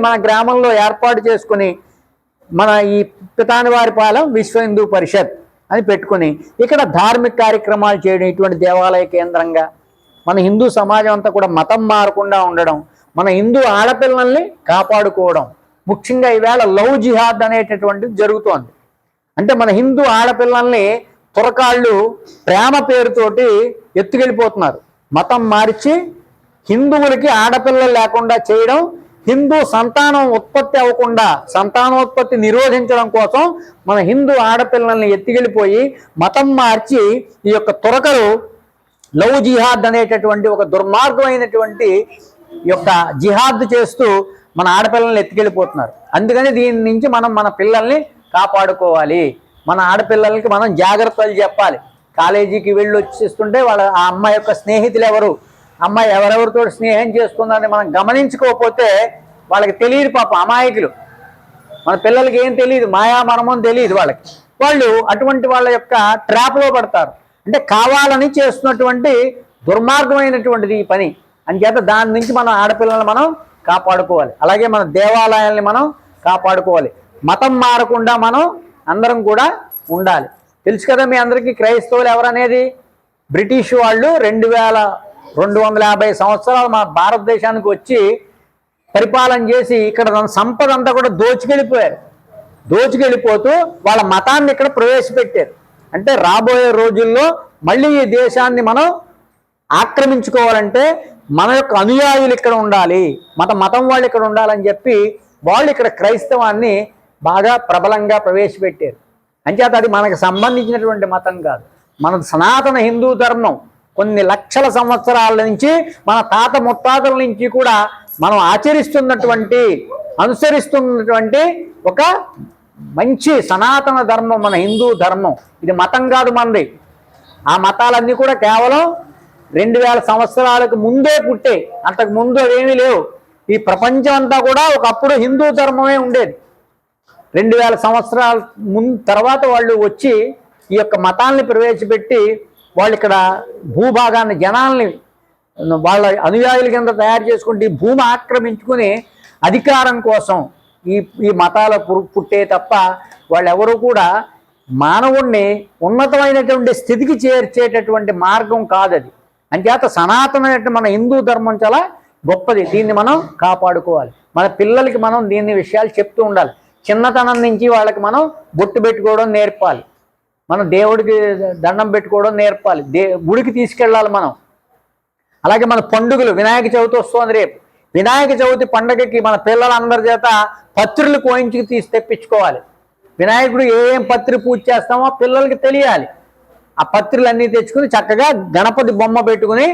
మన గ్రామంలో ఏర్పాటు చేసుకుని మన ఈ పితానివారిపాలెం విశ్వ హిందూ పరిషత్ అని పెట్టుకుని ఇక్కడ ధార్మిక కార్యక్రమాలు చేయడం, ఇటువంటి దేవాలయ కేంద్రంగా మన హిందూ సమాజం అంతా కూడా మతం మారకుండా ఉండడం, మన హిందూ ఆడపిల్లల్ని కాపాడుకోవడం, ముఖ్యంగా ఈవేళ లవ్ జిహాద్ అనేటటువంటిది జరుగుతోంది. అంటే మన హిందూ ఆడపిల్లల్ని తురకాళ్ళు ప్రేమ పేరుతోటి ఎత్తుకెళ్ళిపోతున్నారు. మతం మార్చి హిందువులకి ఆడపిల్లలు లేకుండా చేయడం, హిందూ సంతానం ఉత్పత్తి అవ్వకుండా సంతానోత్పత్తి నిరోధించడం కోసం మన హిందూ ఆడపిల్లల్ని ఎత్తికెళ్ళిపోయి మతం మార్చి ఈ యొక్క తురకలు లవ్ జిహాద్ అనేటటువంటి ఒక దుర్మార్గమైనటువంటి యొక్క జిహాద్ చేస్తూ మన ఆడపిల్లల్ని ఎత్తికెళ్ళిపోతున్నారు. అందుకని దీని నుంచి మనం మన పిల్లల్ని కాపాడుకోవాలి. మన ఆడపిల్లలకి మనం జాగ్రత్తలు చెప్పాలి. కాలేజీకి వెళ్ళి వచ్చేస్తుంటే ఆ అమ్మాయి యొక్క స్నేహితులు ఎవరు, అమ్మాయి ఎవరెవరితో స్నేహం చేస్తుందని మనం గమనించుకోకపోతే వాళ్ళకి తెలియదు. పాప అమాయకులు, మన పిల్లలకి ఏం తెలియదు, మాయామర్మం తెలియదు వాళ్ళకి. వాళ్ళు అటువంటి వాళ్ళ యొక్క ట్రాప్లో పడతారు. అంటే కావాలని చేస్తున్నటువంటి దుర్మార్గమైనటువంటిది ఈ పని. అంచేత దాని నుంచి మనం ఆడపిల్లల్ని మనం కాపాడుకోవాలి. అలాగే మన దేవాలయాల్ని మనం కాపాడుకోవాలి. మతం మారకుండా మనం అందరం కూడా ఉండాలి. తెలుసు కదా మీ అందరికీ క్రైస్తవులు ఎవరనేది. బ్రిటిష్ వాళ్ళు 2250 సంవత్సరాలు మన భారతదేశానికి వచ్చి పరిపాలన చేసి ఇక్కడ సంపద అంతా కూడా దోచుకెళ్ళిపోయారు. దోచుకెళ్ళిపోతూ వాళ్ళ మతాన్ని ఇక్కడ ప్రవేశపెట్టారు. అంటే రాబోయే రోజుల్లో మళ్ళీ ఈ దేశాన్ని మనం ఆక్రమించుకోవాలంటే మన యొక్క అనుయాయులు ఇక్కడ ఉండాలి, మతం వాళ్ళు ఇక్కడ ఉండాలని చెప్పి వాళ్ళు ఇక్కడ క్రైస్తవాన్ని బాగా ప్రబలంగా ప్రవేశపెట్టారు. అంచేత అది మనకు సంబంధించినటువంటి మతం కాదు. మన సనాతన హిందూ ధర్మం కొన్ని లక్షల సంవత్సరాల నుంచి మన తాత ముత్తాతల నుంచి కూడా మనం అనుసరిస్తున్నటువంటి ఒక మంచి సనాతన ధర్మం మన హిందూ ధర్మం. ఇది మతం కాదు మనది. ఆ మతాలన్నీ కూడా కేవలం 2000 సంవత్సరాలకు ముందే పుట్టే, అంతకు ముందు అవేమీ లేవు. ఈ ప్రపంచం అంతా కూడా ఒకప్పుడు హిందూ ధర్మమే ఉండేది. 2000 సంవత్సరాల తర్వాత వాళ్ళు వచ్చి ఈ యొక్క మతాల్ని ప్రవేశపెట్టి వాళ్ళు ఇక్కడ భూభాగాన్ని జనాల్ని వాళ్ళ అనుయాయుల కింద తయారు చేసుకుంటే భూమి ఆక్రమించుకుని అధికారం కోసం ఈ మతాల పుట్టే తప్ప వాళ్ళెవరూ కూడా మానవుణ్ణి ఉన్నతమైనటువంటి స్థితికి చేర్చేటటువంటి మార్గం కాదు అది. అంచేత సనాతనమైన మన హిందూ ధర్మం చాలా గొప్పది. దీన్ని మనం కాపాడుకోవాలి. మన పిల్లలకి మనం దీన్ని విషయాలు చెప్తూ ఉండాలి. చిన్నతనం నుంచి వాళ్ళకి మనం బొట్టు పెట్టుకోవడం నేర్పాలి. మనం దేవుడికి దండం పెట్టుకోవడం నేర్పాలి. గుడికి తీసుకెళ్ళాలి మనం. అలాగే మన పండుగలు, వినాయక చవితి వస్తుంది రేపు. వినాయక చవితి పండుగకి మన పిల్లలందరి చేత పత్రులు కోయించి తెప్పించుకోవాలి. వినాయకుడు ఏం పత్రి పూజ చేస్తామో పిల్లలకి తెలియాలి. ఆ పత్రులన్నీ తెచ్చుకుని చక్కగా గణపతి బొమ్మ పెట్టుకుని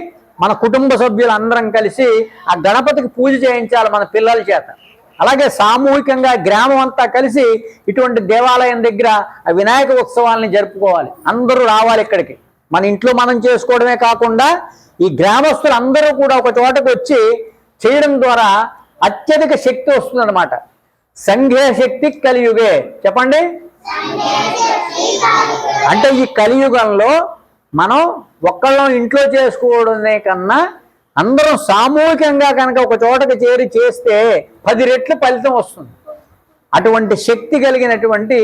మన కుటుంబ సభ్యులు అందరం కలిసి ఆ గణపతికి పూజ చేయించాలి మన పిల్లల చేత. అలాగే సామూహికంగా గ్రామం అంతా కలిసి ఇటువంటి దేవాలయం దగ్గర ఆ వినాయక ఉత్సవాలని జరుపుకోవాలి. అందరూ రావాలి ఇక్కడికి. మన ఇంట్లో మనం చేసుకోవడమే కాకుండా ఈ గ్రామస్తులు అందరూ కూడా ఒక చోటకు వచ్చి చేయడం ద్వారా అత్యధిక శక్తి వస్తుందన్నమాట. సంఘే శక్తి కలియుగే. చెప్పండి. అంటే ఈ కలియుగంలో మనం ఒక్కళ్ళం ఇంట్లో చేసుకోవడమే కన్నా అందరం సామూహికంగా కనుక ఒక చోటకి చేరి చేస్తే 10 రెట్లు ఫలితం వస్తుంది. అటువంటి శక్తి కలిగినటువంటి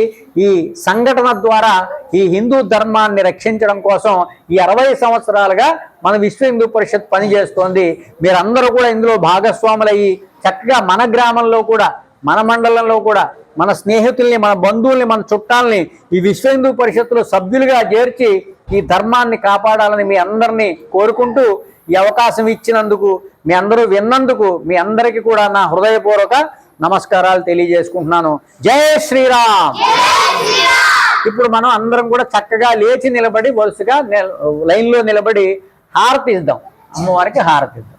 ఈ సంఘటన ద్వారా ఈ హిందూ ధర్మాన్ని రక్షించడం కోసం ఈ 60 సంవత్సరాలుగా మన విశ్వ హిందూ పరిషత్ పనిచేస్తోంది. మీరందరూ కూడా ఇందులో భాగస్వాములయ్యి చక్కగా మన గ్రామంలో కూడా, మన మండలంలో కూడా మన స్నేహితుల్ని, మన బంధువుల్ని, మన చుట్టాలని ఈ విశ్వ హిందూ పరిషత్తులో సభ్యులుగా చేర్చి ఈ ధర్మాన్ని కాపాడాలని మీ అందరినీ కోరుకుంటూ ఈ అవకాశం ఇచ్చినందుకు, మీ అందరూ విన్నందుకు మీ అందరికీ కూడా నా హృదయపూర్వక నమస్కారాలు తెలియజేసుకుంటున్నాను. జై శ్రీరామ్. ఇప్పుడు మనం అందరం కూడా చక్కగా లేచి నిలబడి వరుసగా లైన్లో నిలబడి హారతి ఇద్దాం. అమ్మవారికి హారతి ఇద్దాం.